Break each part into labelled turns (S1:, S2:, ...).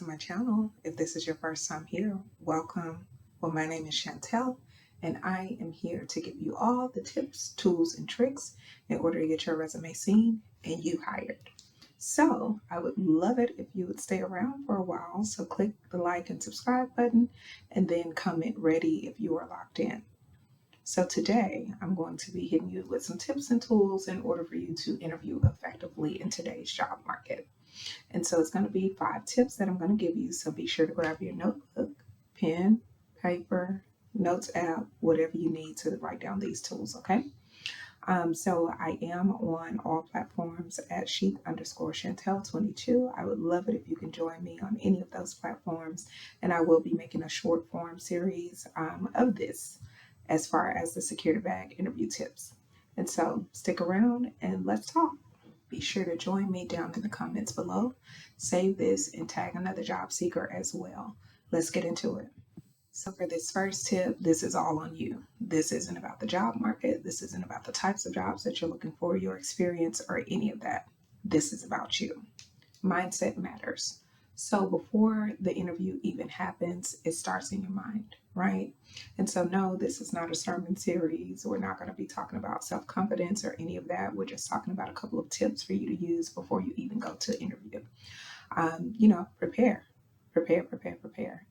S1: to my channel. If this is your first time here, welcome. Well, my name is Chantel, and I am here to give you all the tips, tools, and tricks in order to get your resume seen and you hired. So I would love it if you would stay around for a while. So click the like and subscribe button and then comment ready if you are locked in. So today I'm going to be hitting you with some tips and tools in order for you to interview effectively in today's job market. And so it's going to be 5 tips that I'm going to give you. So be sure to grab your notebook, pen, paper, notes app, whatever you need to write down these tools, okay? So I am on all platforms at Chic_Chantel22. I would love it if you can join me on any of those platforms. And I will be making a short form series of this as far as the security bag interview tips. And so stick around and let's talk. Be sure to join me down in the comments below. Save this and tag another job seeker as well. Let's get into it. So for this first tip, this is all on you. This isn't about the job market. This isn't about the types of jobs that you're looking for, your experience, or any of that. This is about you. Mindset matters. So before the interview even happens, it starts in your mind, right? And so no, this is not a sermon series. We're not going to be talking about self-confidence or any of that. We're just talking about a couple of tips for you to use before you even go to interview. Prepare.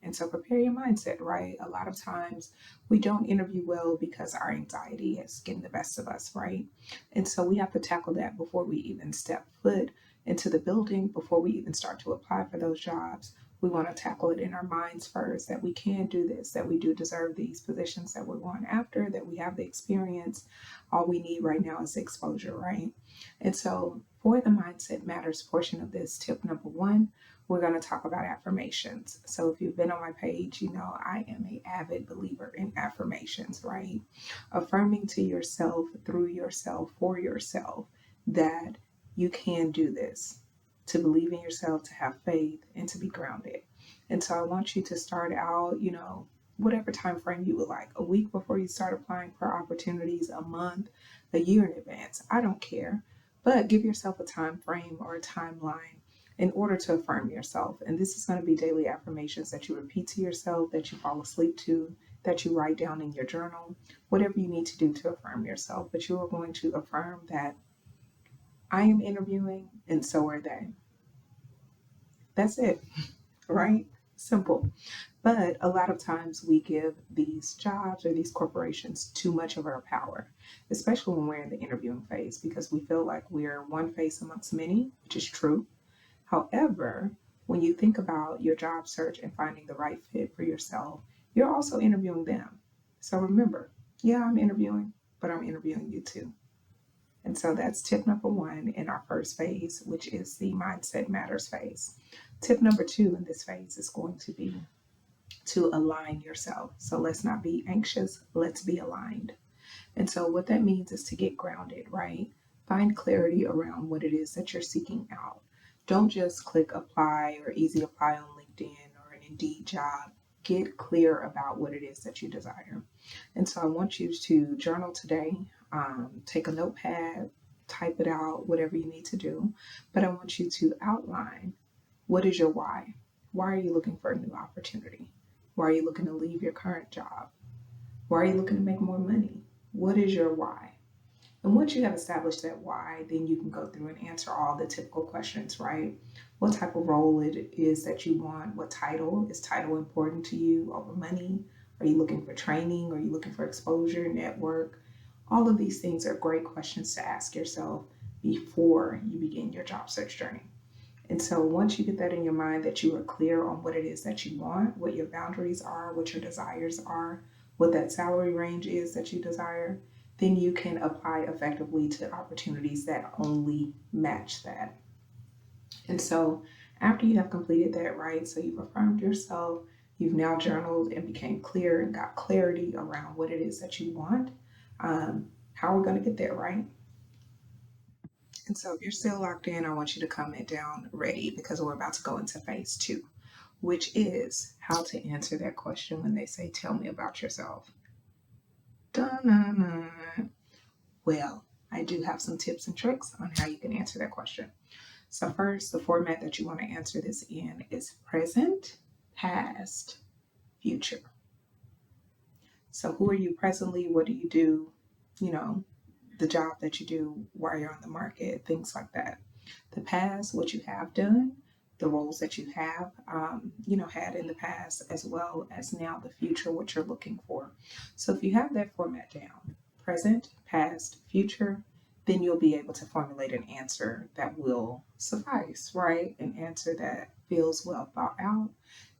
S1: And so prepare your mindset, right? A lot of times we don't interview well because our anxiety is getting the best of us, right? And so we have to tackle that before we even step foot into the building, before we even start to apply for those jobs. We want to tackle it in our minds first, that we can do this, that we do deserve these positions that we're going after, that we have the experience. All we need right now is exposure, right? And so for the mindset matters portion of this, tip number 1, we're going to talk about affirmations. So if you've been on my page, you know I am an avid believer in affirmations, right? Affirming to yourself, through yourself, for yourself, that you can do this, to believe in yourself, to have faith, and to be grounded. And so I want you to start out, whatever time frame you would like, a week before you start applying for opportunities, a month, a year in advance. I don't care, but give yourself a time frame or a timeline in order to affirm yourself. And this is going to be daily affirmations that you repeat to yourself, that you fall asleep to, that you write down in your journal, whatever you need to do to affirm yourself. But you are going to affirm that I am interviewing and so are they. That's it, right? Simple. But a lot of times we give these jobs or these corporations too much of our power, especially when we're in the interviewing phase, because we feel like we're one face amongst many, which is true. However, when you think about your job search and finding the right fit for yourself, you're also interviewing them. So remember, yeah, I'm interviewing, but I'm interviewing you too. And so that's tip number 1 in our first phase, which is the mindset matters phase. Tip number 2 in this phase is going to be to align yourself. So let's not be anxious, let's be aligned. And so what that means is to get grounded, right? Find clarity around what it is that you're seeking out. Don't just click apply or easy apply on LinkedIn or an Indeed job. Get clear about what it is that you desire. And so I want you to journal today, take a notepad, type it out, whatever you need to do. But I want you to outline, what is your why? Why are you looking for a new opportunity? Why are you looking to leave your current job? Why are you looking to make more money? What is your why? And once you have established that why, then you can go through and answer all the typical questions, right? What type of role it is that you want? What title? Is title important to you over money? Are you looking for training? Are you looking for exposure, network? All of these things are great questions to ask yourself before you begin your job search journey. And so once you get that in your mind, that you are clear on what it is that you want, what your boundaries are, what your desires are, what that salary range is that you desire, then you can apply effectively to opportunities that only match that. And so after you have completed that, right, so you've affirmed yourself, you've now journaled and became clear and got clarity around what it is that you want, how we're going to get there, right? And so if you're still locked in, I want you to comment down ready, because we're about to go into phase 2, which is how to answer that question when they say, tell me about yourself. Dun-dun-dun. Well, I do have some tips and tricks on how you can answer that question. So first, the format that you want to answer this in is present, past, future. So who are you presently? What do you do? You know, the job that you do while you're on the market, things like that. The past, what you have done, the roles that you have, had in the past, as well as now the future, what you're looking for. So if you have that format down, present, past, future, then you'll be able to formulate an answer that will suffice, right? An answer that feels well thought out,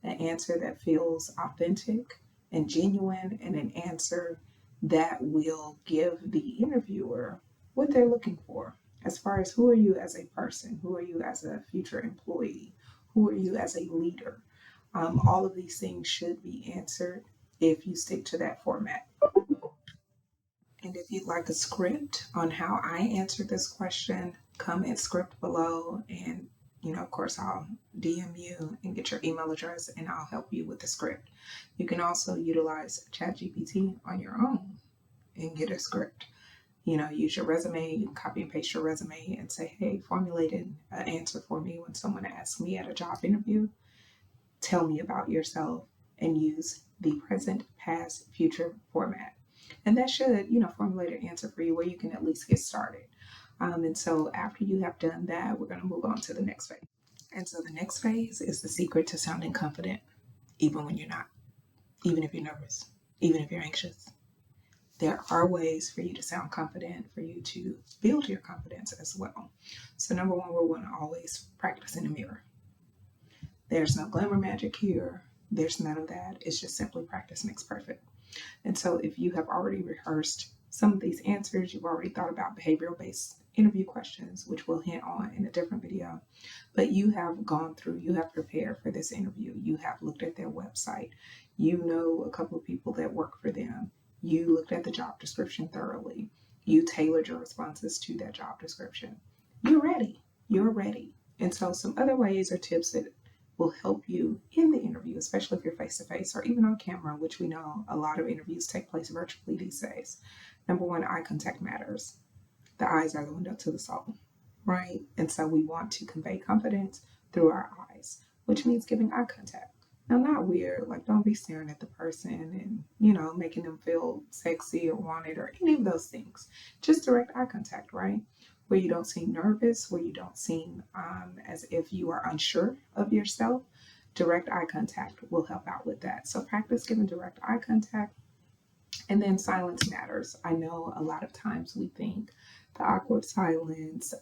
S1: an answer that feels authentic and genuine, and an answer that will give the interviewer what they're looking for. As far as who are you as a person, who are you as a future employee, who are you as a leader, all of these things should be answered if you stick to that format. And if you'd like a script on how I answer this question, comment script below, and of course, I'll DM you and get your email address and I'll help you with the script. You can also utilize ChatGPT on your own and get a script. Use your resume, you can copy and paste your resume and say, hey, formulate an answer for me when someone asks me at a job interview. Tell me about yourself, and use the present, past, future format. And that should, formulate an answer for you where you can at least get started. And so after you have done that, we're going to move on to the next phase. And so the next phase is the secret to sounding confident, even when you're not, even if you're nervous, even if you're anxious. There are ways for you to sound confident, for you to build your confidence as well. So number one, we're going to always practice in the mirror. There's no glamour magic here. There's none of that. It's just simply practice makes perfect. And so if you have already rehearsed some of these answers, you've already thought about behavioral based interview questions, which we'll hint on in a different video, but you have gone through, you have prepared for this interview, you have looked at their website, you know a couple of people that work for them, you looked at the job description thoroughly, you tailored your responses to that job description. You're ready. You're ready. And so some other ways or tips that will help you in the interview, especially if you're face to face or even on camera, which we know a lot of interviews take place virtually these days. Number one, eye contact matters. The eyes are the window to the soul, right? And so we want to convey confidence through our eyes, which means giving eye contact. Now, not weird, like don't be staring at the person and, making them feel sexy or wanted or any of those things. Just direct eye contact, right? Where you don't seem nervous, where you don't seem as if you are unsure of yourself. Direct eye contact will help out with that. So practice giving direct eye contact. And then silence matters. I know a lot of times we think the awkward silence,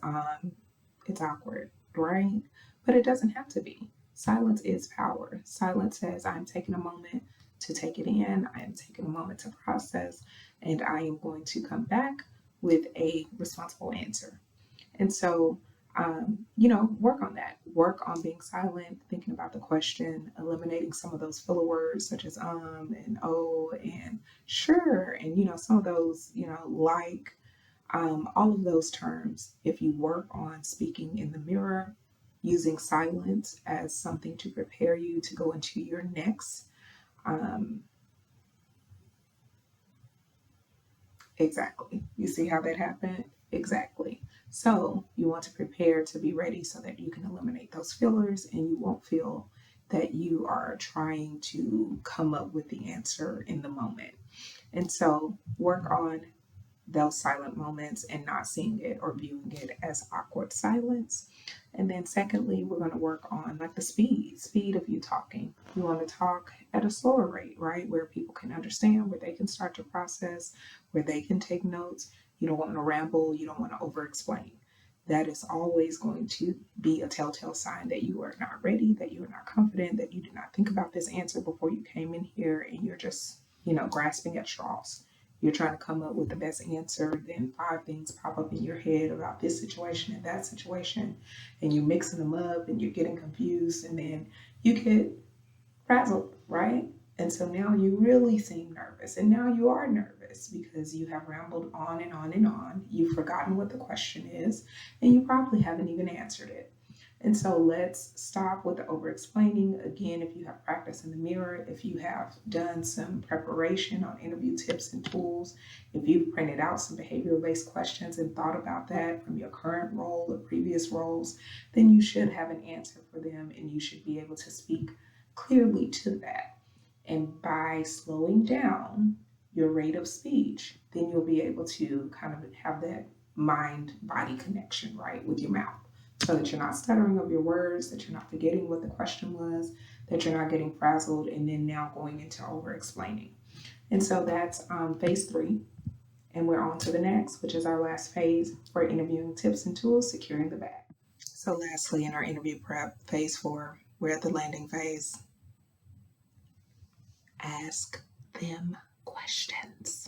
S1: it's awkward, right? But it doesn't have to be. Silence is power. Silence says, I'm taking a moment to take it in, I am taking a moment to process, and I am going to come back with a responsible answer. And so, work on that. Work on being silent, thinking about the question, eliminating some of those filler words such as and oh and sure, and some of those, like all of those terms. If you work on speaking in the mirror, using silence as something to prepare you to go into your next. Exactly. You see how that happened? Exactly. So you want to prepare to be ready so that you can eliminate those fillers and you won't feel that you are trying to come up with the answer in the moment. And so work on those silent moments and not seeing it or viewing it as awkward silence. And then secondly, we're going to work on like the speed of you talking. You want to talk at a slower rate, right? Where people can understand, where they can start to process, where they can take notes. You don't want to ramble. You don't want to over explain. That is always going to be a telltale sign that you are not ready, that you are not confident, that you did not think about this answer before you came in here and you're just, grasping at straws. You're trying to come up with the best answer, then 5 things pop up in your head about this situation and that situation, and you're mixing them up and you're getting confused, and then you get frazzled, right? And so now you really seem nervous, and now you are nervous because you have rambled on and on and on. You've forgotten what the question is, and you probably haven't even answered it. And so let's stop with the over explaining. Again, if you have practice in the mirror, if you have done some preparation on interview tips and tools, if you've printed out some behavioral based questions and thought about that from your current role or previous roles, then you should have an answer for them and you should be able to speak clearly to that. And by slowing down your rate of speech, then you'll be able to kind of have that mind body connection, right, with your mouth, so that you're not stuttering over your words, that you're not forgetting what the question was, that you're not getting frazzled and then now going into over explaining. And so that's phase 3. And we're on to the next, which is our last phase for interviewing tips and tools, securing the bag. So, lastly, in our interview prep, phase 4, we're at the landing phase. Ask them questions.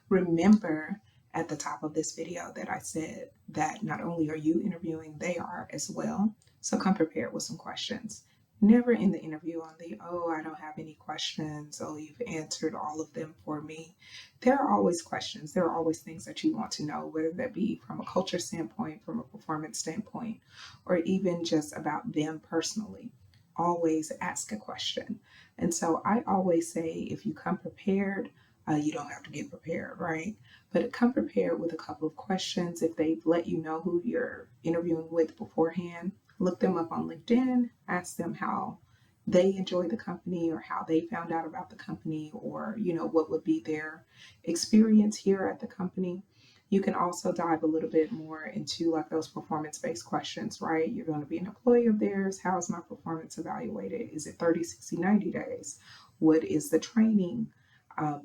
S1: Remember at the top of this video that I said that not only are you interviewing, they are as well. So come prepared with some questions. Never in the interview on the, oh, I don't have any questions. Oh, you've answered all of them for me. There are always questions. There are always things that you want to know, whether that be from a culture standpoint, from a performance standpoint, or even just about them personally. Always ask a question. And so I always say if you come prepared, you don't have to get prepared, right? But come prepared with a couple of questions. If they've let you know who you're interviewing with beforehand, look them up on LinkedIn, ask them how they enjoy the company or how they found out about the company, or what would be their experience here at the company. You can also dive a little bit more into like those performance-based questions, right? You're going to be an employee of theirs. How is my performance evaluated? Is it 30, 60, 90 days? What is the training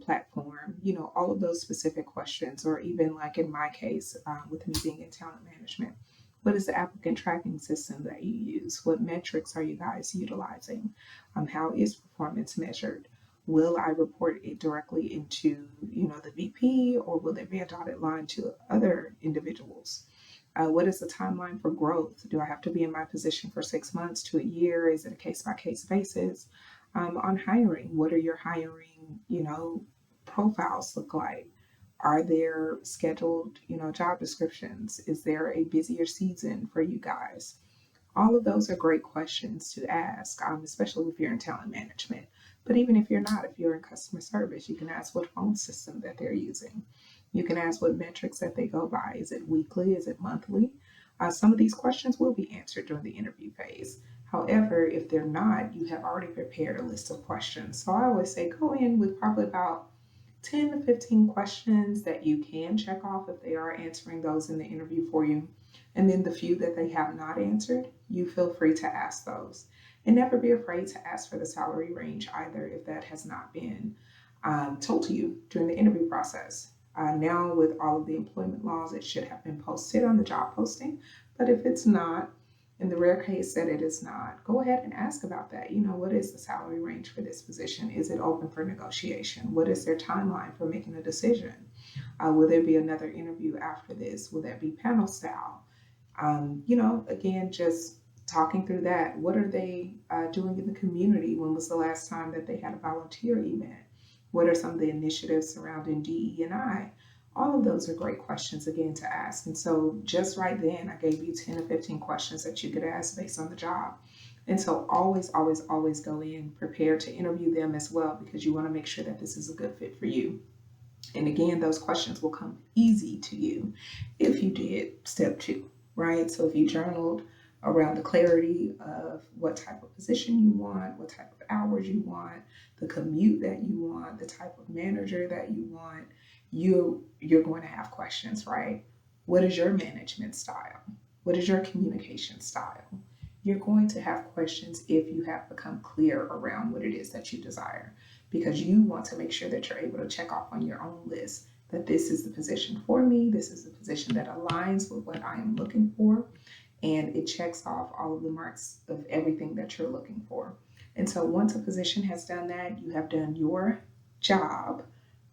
S1: platform? All of those specific questions, or even like in my case, with me being in talent management, what is the applicant tracking system that you use? What metrics are you guys utilizing? How is performance measured? Will I report it directly into, the VP, or will there be a dotted line to other individuals? What is the timeline for growth? Do I have to be in my position for 6 months to a year? Is it a case by case basis? On hiring, what are your hiring, profiles look like? Are there scheduled, job descriptions? Is there a busier season for you guys? All of those are great questions to ask, especially if you're in talent management. But even if you're not, if you're in customer service, you can ask what phone system that they're using. You can ask what metrics that they go by. Is it weekly? Is it monthly? Some of these questions will be answered during the interview phase. However, if they're not, you have already prepared a list of questions. So I always say go in with probably about 10 to 15 questions that you can check off if they are answering those in the interview for you. And then the few that they have not answered, you feel free to ask those. And never be afraid to ask for the salary range either if that has not been told to you during the interview process. Now, with all of the employment laws, it should have been posted on the job posting. But if it's not, in the rare case that it is not, go ahead and ask about that. What is the salary range for this position? Is it open for negotiation? What is their timeline for making a decision? Will there be another interview after this? Will that be panel style? Again, just talking through that. What are they doing in the community? When was the last time that they had a volunteer event? What are some of the initiatives surrounding DE&I? All of those are great questions, again, to ask. And so just right then, I gave you 10 to 15 questions that you could ask based on the job. And so always, always, always go in prepared to interview them as well, because you want to make sure that this is a good fit for you. And again, those questions will come easy to you if you did step 2, right? So if you journaled around the clarity of what type of position you want, what type of hours you want, the commute that you want, the type of manager that you want, you're going to have questions, right? What is your management style? What is your communication style? You're going to have questions if you have become clear around what it is that you desire, because you want to make sure that you're able to check off on your own list that this is the position for me, this is the position that aligns with what I am looking for, and it checks off all of the marks of everything that you're looking for. And so once a position has done that, you have done your job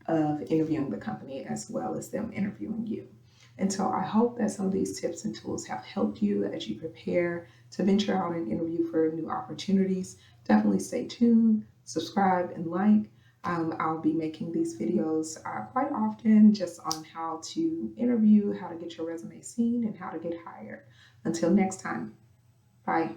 S1: of interviewing the company as well as them interviewing you. And so I hope that some of these tips and tools have helped you as you prepare to venture out and interview for new opportunities. Definitely stay tuned, subscribe, and like. I'll be making these videos quite often just on how to interview, how to get your resume seen, and how to get hired. Until next time. Bye.